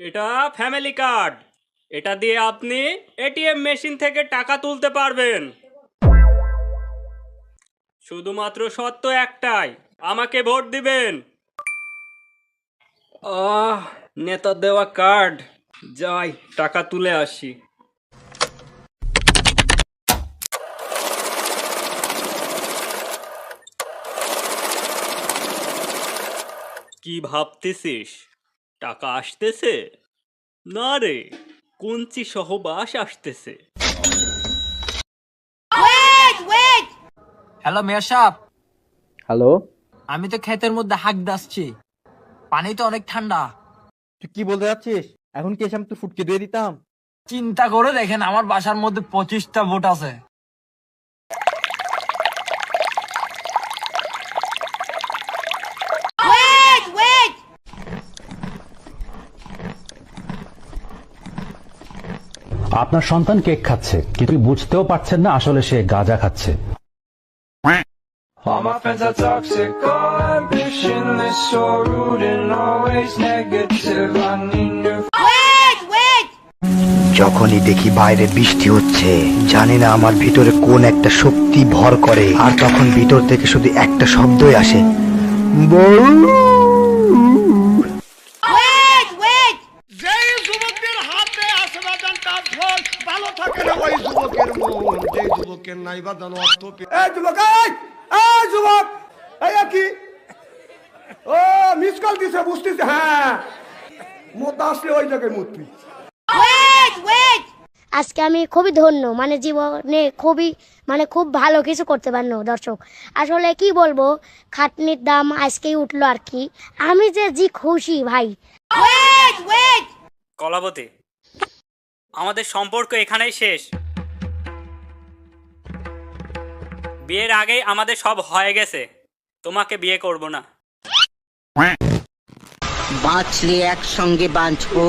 এটা family card. এটা দিয়ে আপনি এটিএম মেশিন থেকে টাকা তুলতে পারবেন। শুধুমাত্র শর্ত একটাই, আমাকে ভোট দিবেন। নেতা দেওয়া কার্ড, যাই টাকা তুলে আসি। কি ভাবতেছিস টাকা আসতেছে? না রে, কঞ্চি সহ বাস আসতেছে। হ্যালো মেয়র সাহেব, হ্যালো, আমি তো ক্ষেতের মধ্যে হাঁক দাসছি, পানি তো অনেক ঠান্ডা। তুই কি বলতে যাচ্ছিস? এখন কি এসে আমি তোর ফুটকে দিয়ে দিতাম? চিন্তা করে দেখেন, আমার বাসার মধ্যে 25টা ভোট আছে। আপনার সন্তান কেক খাচ্ছে, কিন্তু বুঝতেও পারছেন না আসলে সে গাঁজা খাচ্ছে। All my friends are toxic, all ambitionless, so rude and always negative. I need new. যখনই দেখি বাইরে বৃষ্টি হচ্ছে, জানি না আমার ভিতরে কোন একটা শক্তি ভর করে, আর তখন ভিতর থেকে শুধু একটা শব্দই আসে, বউ। যেই যুবকের হাতে আসে বাজানটা ঢোল, ভালো থাকে না ওই যুবকের মন। যেই যুবকের নাই বাজানো অর্থ। এই যুবক, এই যুবক, এই কি ও মিস কল দিছে, বুঝতেছে? হ্যাঁ, মোতা আসলে ওই জায়গায় মুতবি। আজকে আমি খুবই ধন্য, মানে জীবনে খুব ভালো কিছু করতে পারলো। দর্শক, আসলে কি বলবো, খাটনির দাম আজকেই উঠলো আর কি। আমি যে খুশি ভাই। কলাবতী, আমাদের সম্পর্ক এখানেই শেষ। বিয়ের আগেই আমাদের সব হয়ে গেছে, তোমাকে বিয়ে করব না। বাঁচলে একসঙ্গে বাঁচবো,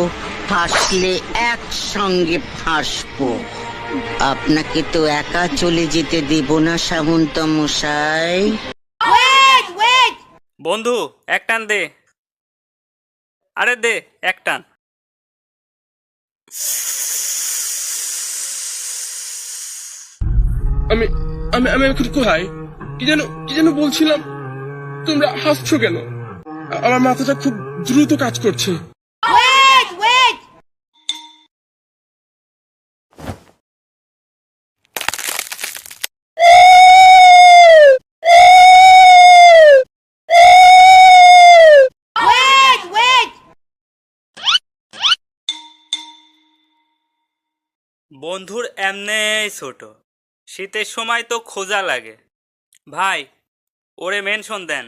ফাঁসলে একসঙ্গে ফাঁসবো। আপনাকে তো একা চলে যেতে দেব না সামন্ত মশাই। বন্ধু, এক টান দে। আরে দে এক টান। আমি আমি আমি এখন কোথায়? কি যেন বলছিলাম? তোমরা হাসছো কেন? আমার মাথাটা খুব দ্রুত কাজ করছে। বন্ধুর এমনেই ছোট, শীতের সময় তো খোঁজা লাগে। ভাই, ওরে মেনশন দেন।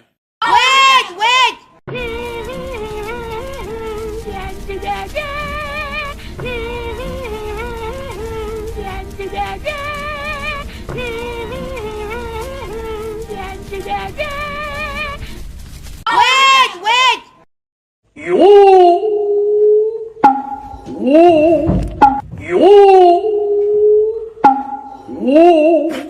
Whoa!